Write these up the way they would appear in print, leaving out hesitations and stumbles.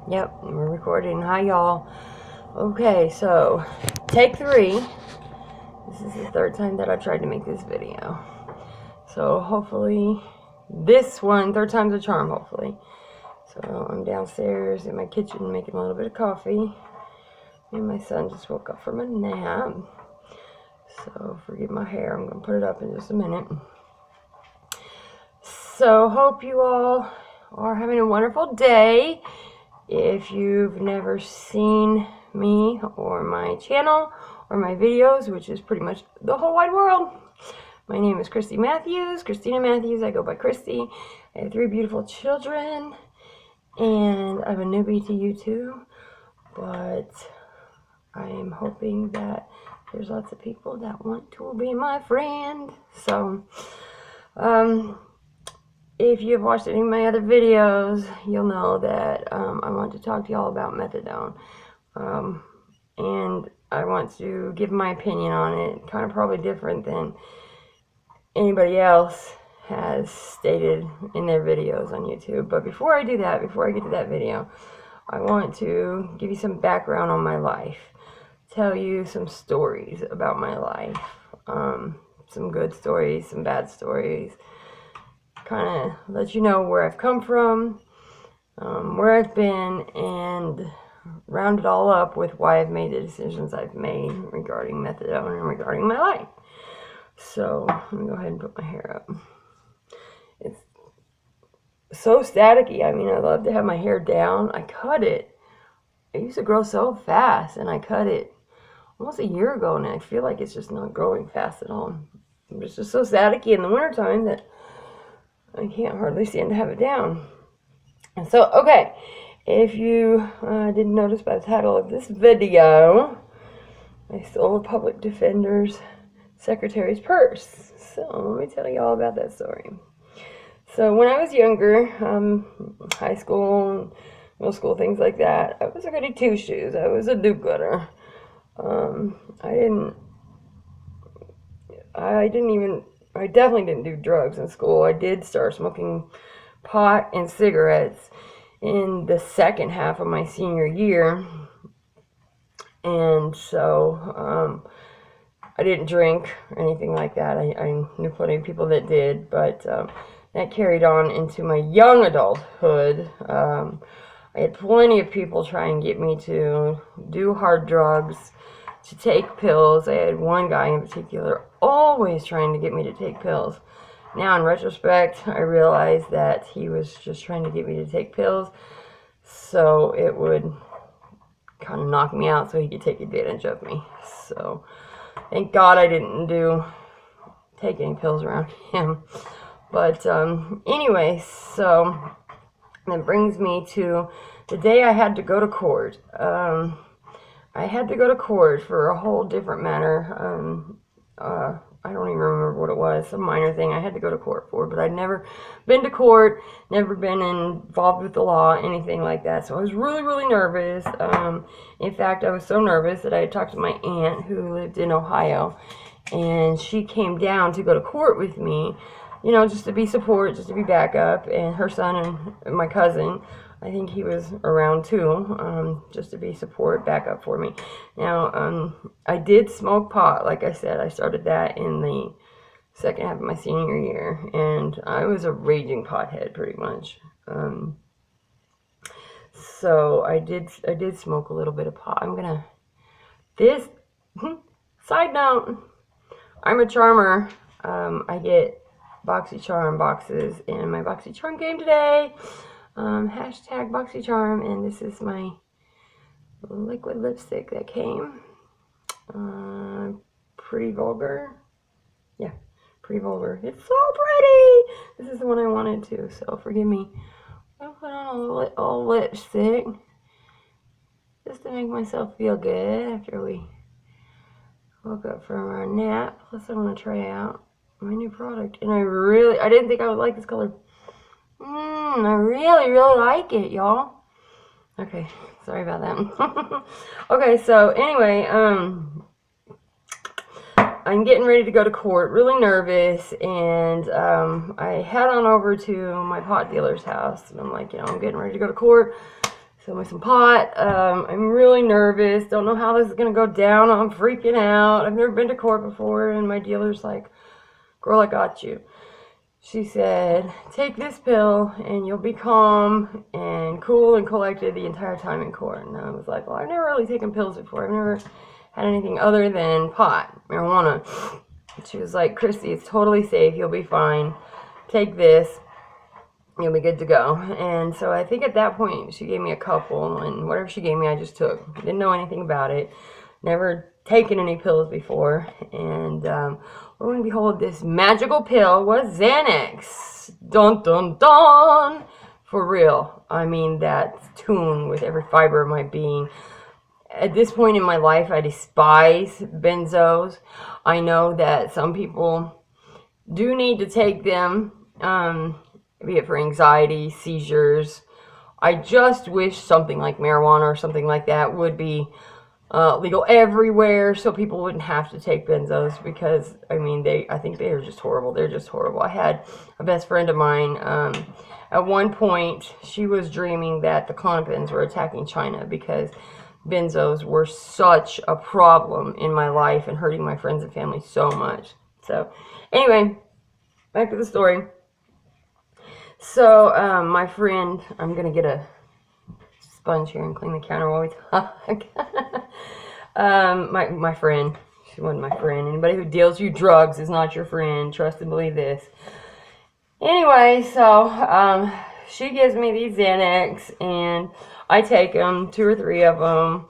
Yep, we're recording. Hi, y'all. Okay, so take 3. This is the 3rd time that I've tried to make this video. So hopefully, this one, 3rd time's a charm, hopefully. So I'm downstairs in my kitchen making a little bit of coffee. And my son just woke up from a nap. So forgive my hair, I'm going to put it up in just a minute. So hope you all are having a wonderful day. If you've never seen me or my channel or my videos, which is pretty much the whole wide world, my name is Christy Matthews, Christina Matthews. I go by Christy. I have 3 beautiful children, and I'm a newbie to YouTube, but I am hoping that there's lots of people that want to be my friend. So, if you've watched any of my other videos, you'll know that I want to talk to y'all about methadone. And I want to give my opinion on it, kind of probably different than anybody else has stated in their videos on YouTube. But before I do that, before I get to that video, I want to give you some background on my life, tell you some stories about my life, some good stories, some bad stories, kind of let you know where I've come from, where I've been, and round it all up with why I've made the decisions I've made regarding methadone and regarding my life. So let me go ahead and put my hair up. It's so staticky. I mean, I love to have my hair down. I cut it. It used to grow so fast, and I cut it almost a year ago, and I feel like it's just not growing fast at all. It's just so staticky in the wintertime that I can't hardly stand to have it down. And so, okay, if you didn't notice by the title of this video, I stole a public defender's secretary's purse. So let me tell you all about that story. So when I was younger, high school, middle school, things like that, I was a goody two-shoes. I was a do-gooder. I definitely didn't do drugs in school. I did start smoking pot and cigarettes in the second half of my senior year. And so, I didn't drink or anything like that. I knew plenty of people that did, but that carried on into my young adulthood. I had plenty of people try and get me to do hard drugs, to take pills. I had one guy in particular always trying to get me to take pills. Now, in retrospect, I realize that he was just trying to get me to take pills so it would kind of knock me out so he could take advantage of me. So, thank God I didn't take any pills around him. But anyway, so that brings me to the day I had to go to court. I had to go to court for a whole different matter. I don't even remember what it was, some minor thing I had to go to court for, but I'd never been to court, never been involved with the law, anything like that. So I was really, really nervous. In fact, I was so nervous that I had talked to my aunt who lived in Ohio, and she came down to go to court with me, you know, just to be support, just to be backup, and her son and my cousin, I think he was around too, just to be support, backup for me. Now, I did smoke pot, like I said. I started that in the second half of my senior year, and I was a raging pothead pretty much. So I did smoke a little bit of pot. Side note, I'm a charmer. I get BoxyCharm boxes, and my BoxyCharm came today. Hashtag BoxyCharm, and this is my liquid lipstick that came. Pretty vulgar. Yeah, pretty vulgar. It's so pretty. This is the one I wanted too, so forgive me. I'll put on a little lipstick just to make myself feel good after we woke up from our nap. Plus, I want to try out my new product, and I didn't think I would like this color. I really, really like it, y'all. Okay, sorry about that. Okay, so anyway, I'm getting ready to go to court, really nervous, and I head on over to my pot dealer's house, and I'm like, I'm getting ready to go to court, So with some pot, I'm really nervous. Don't know how this is going to go down. I'm freaking out. I've never been to court before, and my dealer's like, girl, I got you. She said, take this pill, and you'll be calm and cool and collected the entire time in court. And I was like, well, I've never really taken pills before. I've never had anything other than pot, marijuana. She was like, Christy, it's totally safe. You'll be fine. Take this. You'll be good to go. And so I think at that point she gave me a couple, and whatever she gave me I just took. Didn't know anything about it. Never taken any pills before. And lo and behold, this magical pill was Xanax. Dun dun dun. For real. I mean, that tune with every fiber of my being. At this point in my life, I despise benzos. I know that some people do need to take them, be it for anxiety, seizures. I just wish something like marijuana or something like that would be legal everywhere, so people wouldn't have to take benzos, because I mean, I think they are just horrible. They're just horrible. I had a best friend of mine. At one point, she was dreaming that the Klonopins were attacking China because benzos were such a problem in my life and hurting my friends and family so much. So, anyway, back to the story. So, my friend, I'm going to get a sponge here and clean the counter while we talk. My friend, she wasn't my friend. Anybody who deals you drugs is not your friend. Trust and believe this. Anyway, so, she gives me these Xanax, and I take them, 2 or 3 of them,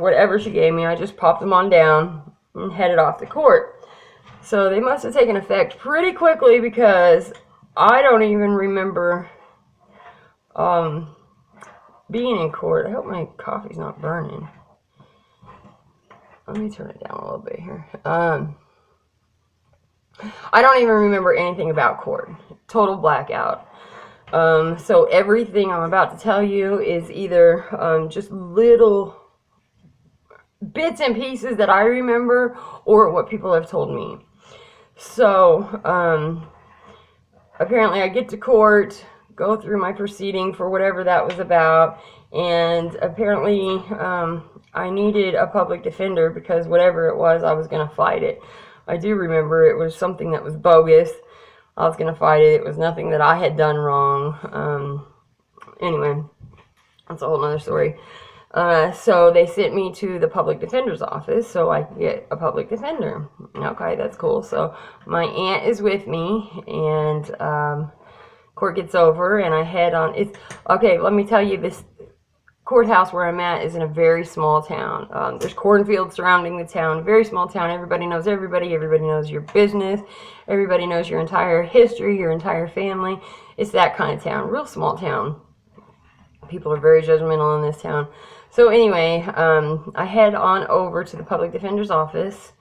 whatever she gave me. I just popped them on down and headed off to court. So they must have taken effect pretty quickly, because I don't even remember being in court. I hope my coffee's not burning. Let me turn it down a little bit here. I don't even remember anything about court. Total blackout. So everything I'm about to tell you is either just little bits and pieces that I remember, or what people have told me. So, apparently I get to court, go through my proceeding for whatever that was about, and apparently I needed a public defender, because whatever it was, I was going to fight it. I do remember it was something that was bogus. I was going to fight it. It was nothing that I had done wrong. Anyway, that's a whole nother story. So they sent me to the public defender's office so I could get a public defender. Okay, that's cool. So my aunt is with me, and court gets over, and I head on. Okay, let me tell you, this courthouse where I'm at is in a very small town. There's cornfields surrounding the town. Very small town. Everybody knows everybody. Everybody knows your business. Everybody knows your entire history, your entire family. It's that kind of town. Real small town. People are very judgmental in this town. So anyway, I head on over to the public defender's office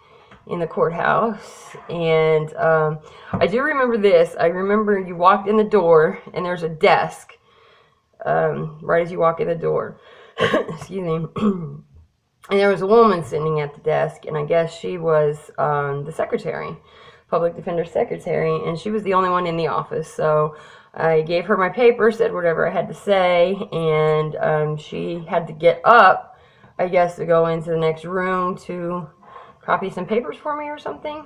in the courthouse, and I do remember this. I remember you walked in the door, and there's a desk right as you walk in the door. Excuse me. And there was a woman sitting at the desk, and I guess she was the secretary, public defender's secretary, and she was the only one in the office. So I gave her my paper, said whatever I had to say, and she had to get up, I guess, to go into the next room to copy some papers for me or something.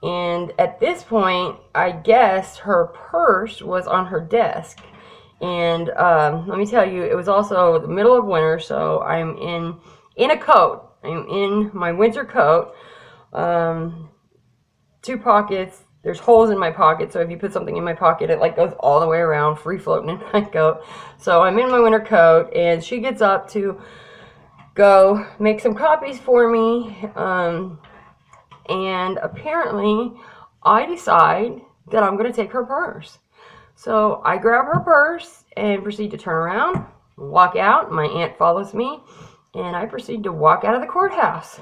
And at this point, I guess her purse was on her desk. And let me tell you, it was also the middle of winter, so I'm in a coat. I'm in my winter coat. 2 pockets. There's holes in my pocket, so if you put something in my pocket, it like goes all the way around, free floating in my coat. So I'm in my winter coat, and she gets up to go make some copies for me. And apparently, I decide that I'm going to take her purse. So I grab her purse and proceed to turn around, walk out. My aunt follows me, and I proceed to walk out of the courthouse.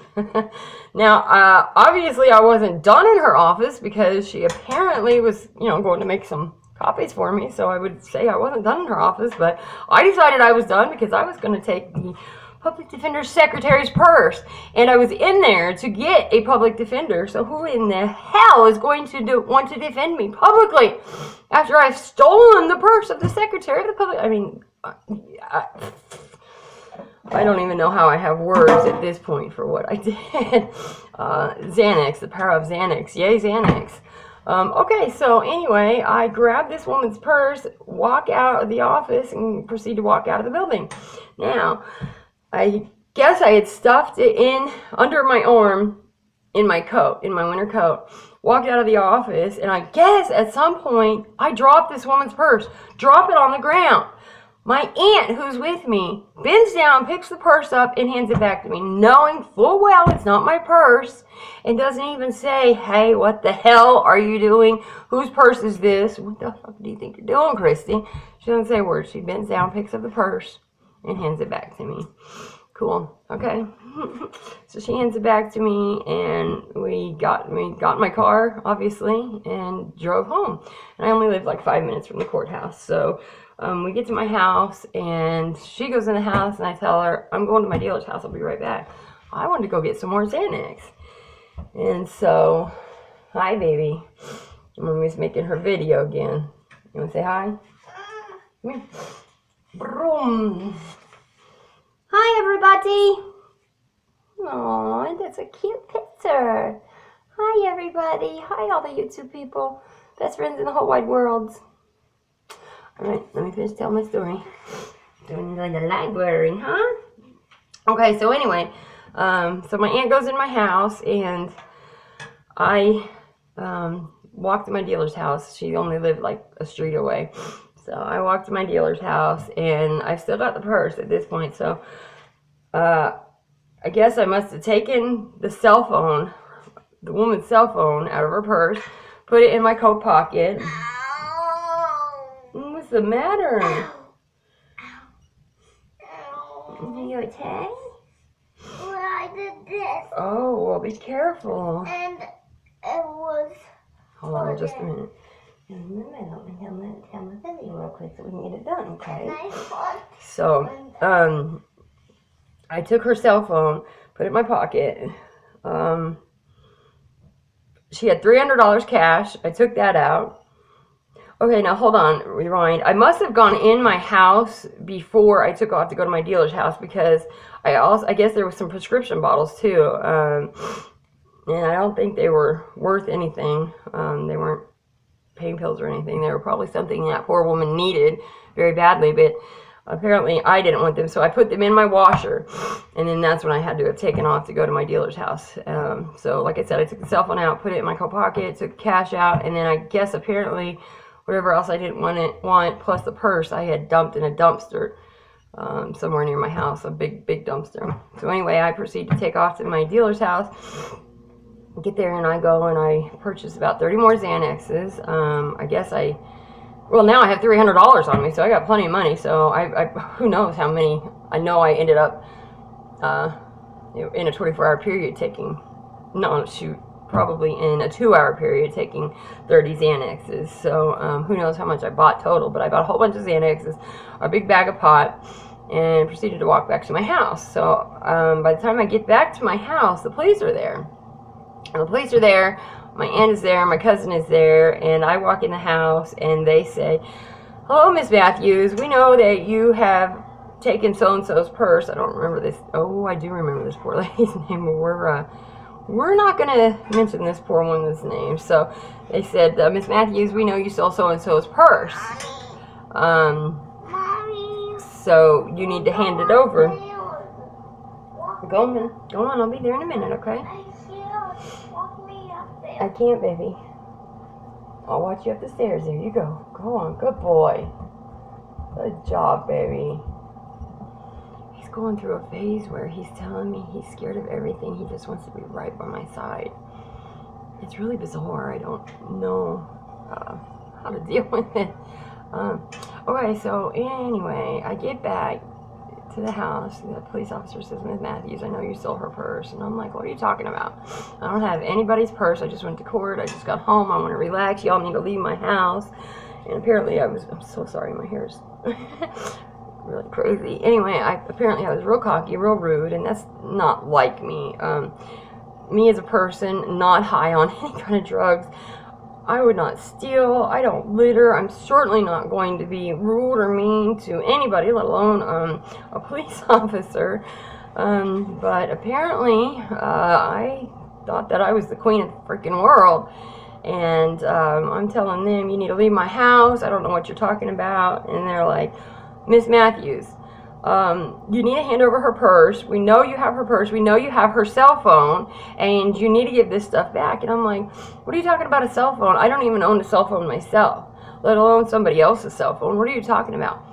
Now, obviously I wasn't done in her office, because she apparently was, going to make some copies for me. So I would say I wasn't done in her office, but I decided I was done, because I was going to take the public defender secretary's purse. And I was in there to get a public defender. So who in the hell is going to want to defend me publicly after I've stolen the purse of the secretary of the public? I mean, I don't even know how I have words at this point for what I did. Xanax, the power of Xanax. Yay, Xanax. Okay, so anyway, I grabbed this woman's purse, walk out of the office, and proceed to walk out of the building. Now, I guess I had stuffed it in under my arm in my coat, in my winter coat. Walked out of the office, and I guess at some point, I dropped this woman's purse. Drop it on the ground. My aunt, who's with me, bends down, picks the purse up, and hands it back to me, knowing full well it's not my purse, and doesn't even say, hey, what the hell are you doing? Whose purse is this? What the fuck do you think you're doing, Christy? She doesn't say a word. She bends down, picks up the purse, and hands it back to me. Cool. Okay. So she hands it back to me, and we got in my car, obviously, and drove home. And I only lived like 5 minutes from the courthouse, so we get to my house, and she goes in the house, and I tell her, I'm going to my dealer's house. I'll be right back. I wanted to go get some more Xanax. And so, hi, baby. Mommy's making her video again. You want to say hi? Come here. Vroom. Hi, everybody. Aw, that's a cute picture. Hi, everybody. Hi, all the YouTube people. Best friends in the whole wide world. Alright, let me finish telling my story. Doing like the library, huh? Okay, so anyway, so my aunt goes in my house, and I walked to my dealer's house. She only lived like a street away. So I walked to my dealer's house, and I still got the purse at this point. So I guess I must have taken the cell phone, the woman's cell phone, out of her purse, put it in my coat pocket. What's the matter? Are you okay? Well, I did this. Oh, well, be careful. And it was... Hold on just a minute. In the middle, and tell my video real quick so we can get it done, okay? So, I took her cell phone, put it in my pocket. She had $300 cash. I took that out. Okay, now hold on, rewind. I must have gone in my house before I took off to go to my dealer's house, because I guess there was some prescription bottles too. And I don't think they were worth anything. They weren't pain pills or anything. They were probably something that poor woman needed very badly, but apparently I didn't want them, so I put them in my washer, and then that's when I had to have taken off to go to my dealer's house. So like I said, I took the cell phone out, put it in my coat pocket, took cash out, and then I guess apparently whatever else I didn't want, plus the purse, I had dumped in a dumpster somewhere near my house, a big dumpster. So anyway, I proceed to take off to my dealer's house. Get there, and I go and I purchase about 30 more Xanaxes. I guess well, now I have $300 on me, so I got plenty of money. So who knows how many. I know I ended up in a 24-hour period taking, no, shoot, probably in a 2-hour period taking 30 Xanaxes. So who knows how much I bought total, but I bought a whole bunch of Xanaxes, a big bag of pot, and proceeded to walk back to my house. So by the time I get back to my house, the police are there. And the police are there, my aunt is there, my cousin is there, and I walk in the house, and they say, hello, Miss Matthews, we know that you have taken so-and-so's purse. I don't remember this. Oh, I do remember this poor lady's name. We're not going to mention this poor woman's name. So they said, Miss Matthews, we know you stole so-and-so's purse. Mommy. So you need to hand it over. Go on, I'll be there in a minute, okay? Walk me up there. I can't, baby. I'll watch you up the stairs. There you go. Go on. Good boy. Good job, baby. He's going through a phase where he's telling me he's scared of everything. He just wants to be right by my side. It's really bizarre. I don't know how to deal with it. Okay, so anyway, I get back to the house. The police officer says, Ms. Matthews, I know you stole her purse. And I'm like, what are you talking about? I don't have anybody's purse. I just went to court. I just got home. I want to relax. Y'all need to leave my house. And apparently I'm so sorry, my hair's really crazy. Anyway, apparently I was real cocky, real rude, and that's not like me. Me as a person, not high on any kind of drugs. I would not steal. I don't litter. I'm certainly not going to be rude or mean to anybody, let alone a police officer. But apparently, I thought that I was the queen of the freaking world. And I'm telling them, you need to leave my house. I don't know what you're talking about. And they're like, Miss Matthews, you need to hand over her purse. We know you have her purse. We know you have her cell phone. And you need to give this stuff back. And I'm like, what are you talking about, a cell phone? I don't even own a cell phone myself, let alone somebody else's cell phone. What are you talking about?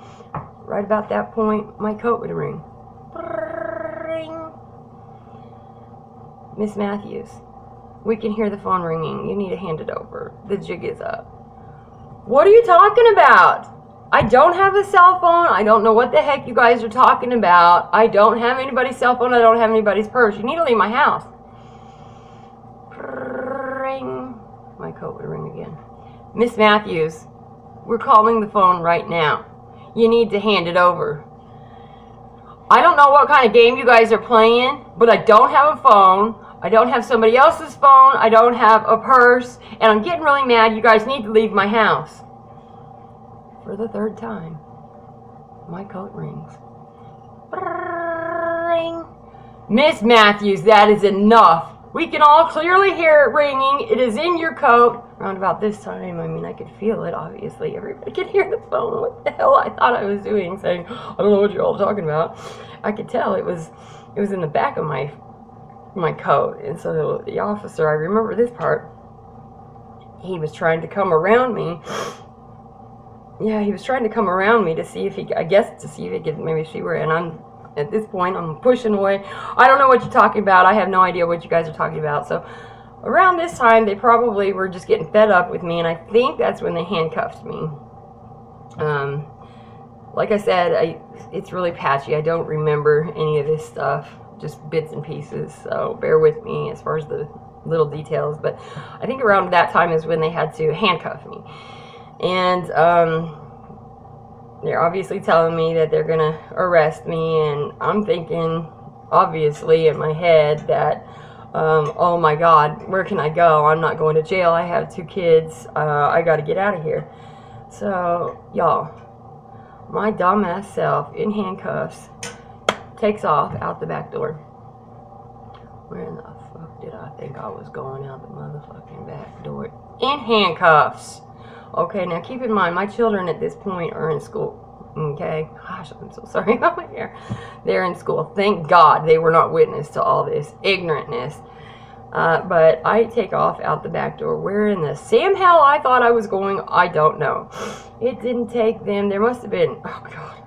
Right about that point, my coat would ring. Ring. Miss Matthews, we can hear the phone ringing. You need to hand it over. The jig is up. What are you talking about? I don't have a cell phone. I don't know what the heck you guys are talking about. I don't have anybody's cell phone. I don't have anybody's purse. You need to leave my house. Ring. My coat would ring again. Miss Matthews, we're calling the phone right now. You need to hand it over. I don't know what kind of game you guys are playing, but I don't have a phone. I don't have somebody else's phone. I don't have a purse. And I'm getting really mad. You guys need to leave my house. For the third time, my coat rings. Ring. Miss Matthews, that is enough. We can all clearly hear it ringing. It is in your coat. Around about this time, I mean, I could feel it, obviously. Everybody could hear the phone. What the hell I thought I was doing, saying, I don't know what you're all talking about. I could tell it was in the back of my coat. And so the officer, I remember this part, he was trying to come around me. Yeah, he was trying to come around me to see if he could maybe see where, and I'm, at this point, I'm pushing away. I don't know what you're talking about. I have no idea what you guys are talking about. So around this time, they probably were just getting fed up with me, and I think that's when they handcuffed me. Like I said, it's really patchy. I don't remember any of this stuff, just bits and pieces, so bear with me as far as the little details. But I think around that time is when they had to handcuff me. And they're obviously telling me that they're going to arrest me, and I'm thinking, obviously, in my head that, oh my God, where can I go? I'm not going to jail. I have 2 kids. I got to get out of here. So, y'all, my dumbass self in handcuffs takes off out the back door. Where in the fuck did I think I was going out the motherfucking back door? In handcuffs. Okay, now keep in mind, my children at this point are in school. Okay? Gosh, I'm so sorry about my hair. They're in school. Thank God they were not witness to all this ignorantness. But I take off out the back door. Where in the Sam hell I thought I was going, I don't know. It didn't take them. There must have been, oh God.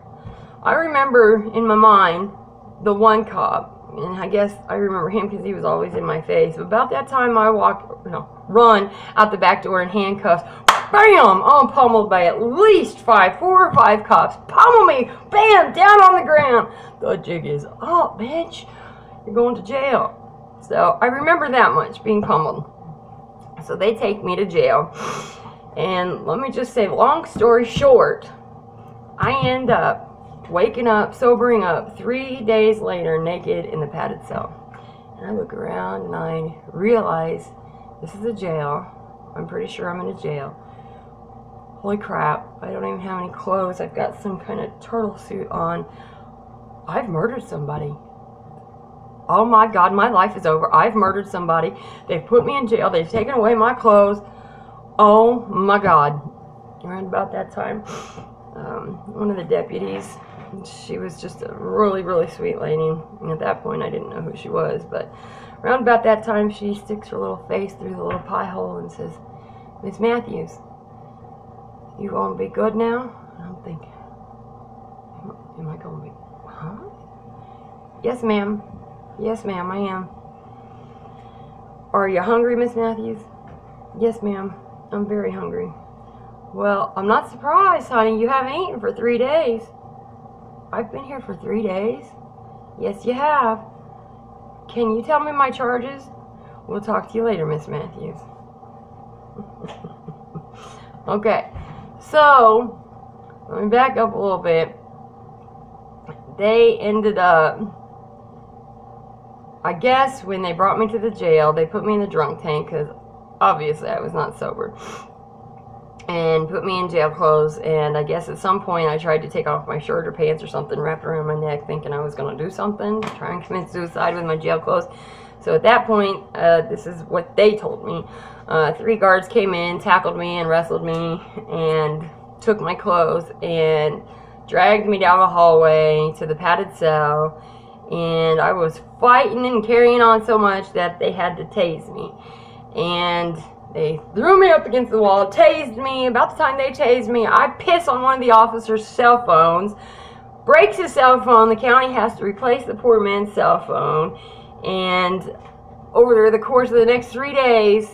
I remember in my mind the one cop, and I guess I remember him because he was always in my face. About that time I run out the back door in handcuffs. Bam! I'm pummeled by at least 4 or 5 cops. Pummel me! Bam! Down on the ground. The jig is up, bitch. You're going to jail. So I remember that much, being pummeled. So they take me to jail. And let me just say, long story short, I end up waking up, sobering up 3 days later, naked in the padded cell. And I look around and I realize this is a jail. I'm pretty sure I'm in a jail. Holy crap, I don't even have any clothes. I've got some kind of turtle suit on. I've murdered somebody. Oh my God, my life is over. I've murdered somebody. They've put me in jail. They've taken away my clothes. Oh my God. Around about that time, one of the deputies, she was just a really, really sweet lady. And at that point, I didn't know who she was. But around about that time, she sticks her little face through the little pie hole and says, Miss Matthews, you gonna be good now? And I'm thinking, am I gonna be, huh? Yes, ma'am. Yes, ma'am, I am. Are you hungry, Miss Matthews? Yes, ma'am. I'm very hungry. Well, I'm not surprised, honey. You haven't eaten for 3 days. I've been here for 3 days. Yes, you have. Can you tell me my charges? We'll talk to you later, Miss Matthews. Okay. So, let me back up a little bit. they ended up, I guess when they brought me to the jail, they put me in the drunk tank because obviously I was not sober, and put me in jail clothes. And I guess at some point I tried to take off my shirt or pants or something, wrapped around my neck, thinking I was going to do something, try and commit suicide with my jail clothes. So at that point, this is what they told me. 3 guards came in, tackled me and wrestled me, and took my clothes and dragged me down the hallway to the padded cell. And I was fighting and carrying on so much that they had to tase me. And they threw me up against the wall, tased me. About the time they tased me, I piss on one of the officers' cell phones, breaks his cell phone. The county has to replace the poor man's cell phone. And over the course of the next 3 days,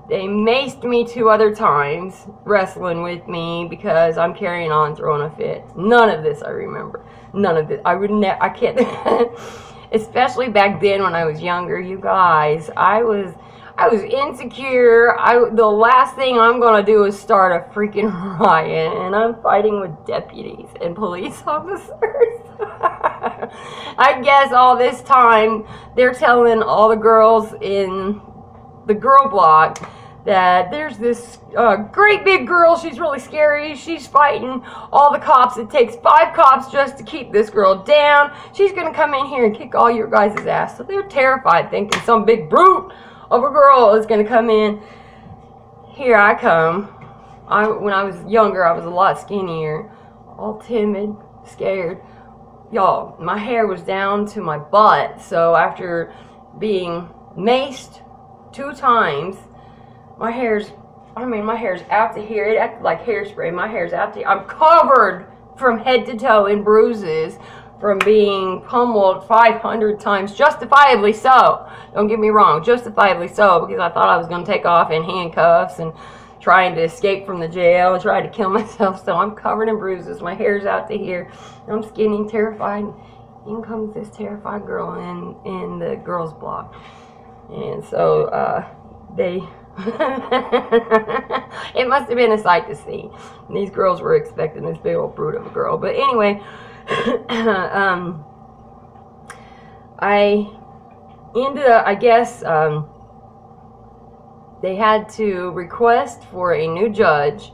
they maced me 2 other times, wrestling with me because I'm carrying on, throwing a fit. None of this I remember. None of this. I can't, especially back then when I was younger, you guys. I was insecure. The last thing I'm going to do is start a freaking riot, and I'm fighting with deputies and police officers. I guess all this time they're telling all the girls in the girl block that there's this great big girl, she's really scary, she's fighting all the cops. It takes 5 cops just to keep this girl down. She's gonna come in here and kick all your guys' ass. So they're terrified, thinking some big brute of a girl is gonna come in. Here I come. When I was younger, I was a lot skinnier, all timid, scared. Y'all, my hair was down to my butt. So after being maced 2 times, my hair's out to here. It acted like hairspray. My hair's out to here. I'm covered from head to toe in bruises from being pummeled 500 times, justifiably so. Don't get me wrong, justifiably so, because I thought I was going to take off in handcuffs and trying to escape from the jail and try to kill myself. So I'm covered in bruises. My hair's out to here. I'm skinny, terrified. In comes this terrified girl in the girls' block. And so they... it must have been a sight to see. These girls were expecting this big old brute of a girl. But anyway, I ended up, I guess, they had to request for a new judge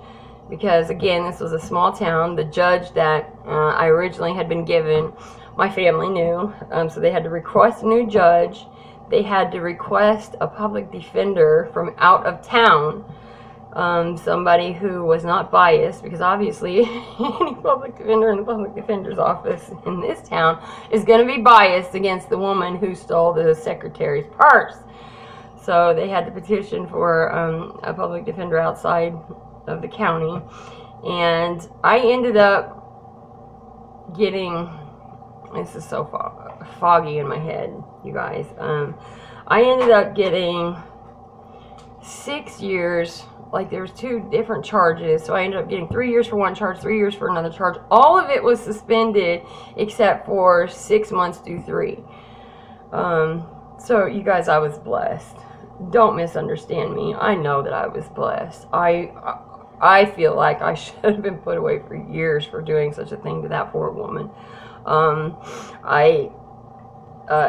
because, again, this was a small town. The judge that I originally had been given, my family knew, so they had to request a new judge. They had to request a public defender from out of town, somebody who was not biased, because obviously any public defender in the public defender's office in this town is going to be biased against the woman who stole the secretary's purse. So they had to petition for a public defender outside of the county, and I ended up getting, this is so foggy in my head, you guys. I ended up getting 6 years. Like, there was 2 different charges, so I ended up getting 3 years for one charge, 3 years for another charge. All of it was suspended except for 6 months to 3. So you guys, I was blessed. Don't misunderstand me. I know that I was blessed. I feel like I should have been put away for years for doing such a thing to that poor woman. I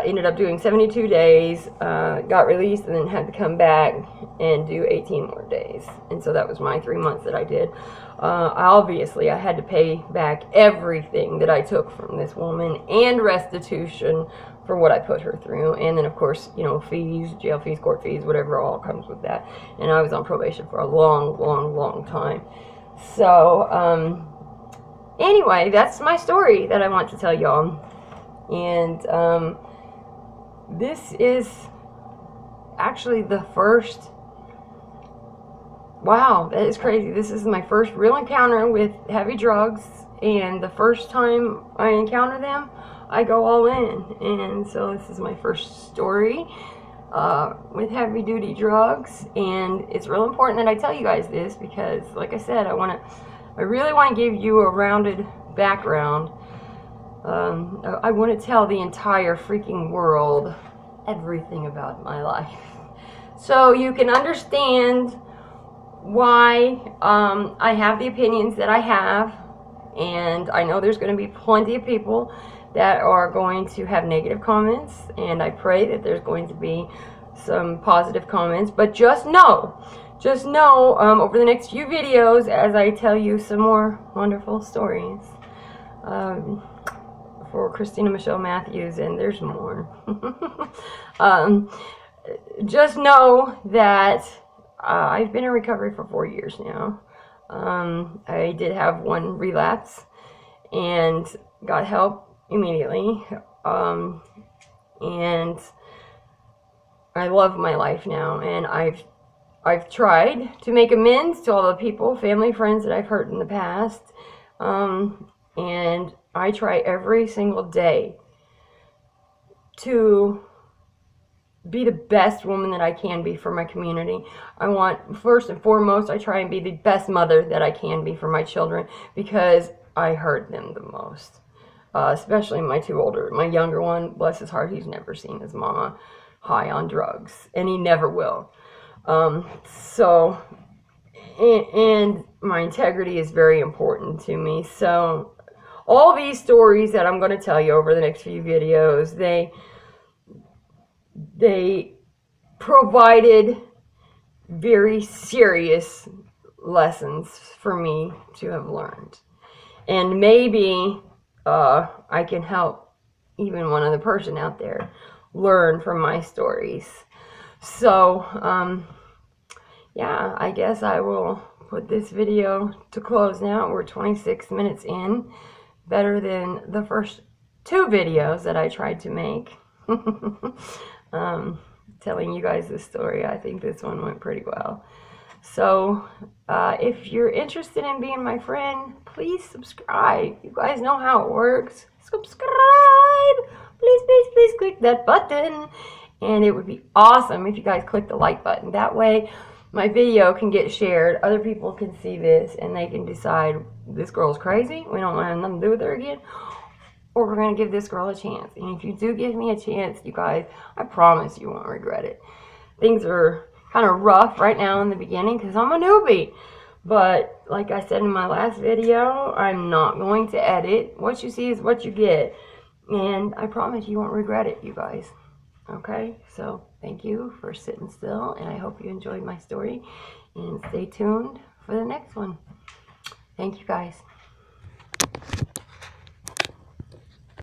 ended up doing 72 days, got released, and then had to come back and do 18 more days. And so that was my 3 months that I did. Obviously, I had to pay back everything that I took from this woman and restitution for what I put her through. And then, of course, you know, fees, jail fees, court fees, whatever all comes with that. And I was on probation for a long, long, long time. So, anyway, that's my story that I want to tell y'all. And this is actually the first, wow, that is crazy. This is my first real encounter with heavy drugs, and the first time I encounter them, I go all in. And so this is my first story with heavy duty drugs, and it's real important that I tell you guys this because, like I said, I really want to give you a rounded background. I want to tell the entire freaking world everything about my life, so you can understand why I have the opinions that I have, and I know there's going to be plenty of people that are going to have negative comments, and I pray that there's going to be some positive comments. But just know, over the next few videos, as I tell you some more wonderful stories for Christina Michelle Matthews, and there's more. Just know that I've been in recovery for 4 years now. I did have one relapse and got help immediately. And I love my life now, and I've tried to make amends to all the people, family, friends that I've hurt in the past. And I try every single day to be the best woman that I can be for my community. I want, first and foremost, I try and be the best mother that I can be for my children, because I hurt them the most. Especially my younger one, bless his heart, he's never seen his mama high on drugs, and he never will. And my integrity is very important to me. So all these stories that I'm going to tell you over the next few videos, they provided very serious lessons for me to have learned. And maybe I can help even one other person out there learn from my stories. So, yeah, I guess I will put this video to close now. We're 26 minutes in. Better than the first 2 videos that I tried to make. Telling you guys this story. I think this one went pretty well. So, if you're interested in being my friend, please subscribe. You guys know how it works. Subscribe! Please click that button. And it would be awesome if you guys click the like button. That way, my video can get shared. Other people can see this, and they can decide, this girl's crazy, we don't want to have nothing to do with her again, or we're going to give this girl a chance. And if you do give me a chance, you guys, I promise you won't regret it. Things are kind of rough right now in the beginning because I'm a newbie. But like I said in my last video, I'm not going to edit. What you see is what you get. And I promise you won't regret it, you guys. Okay? So thank you for sitting still, and I hope you enjoyed my story. And stay tuned for the next one. Thank you, guys.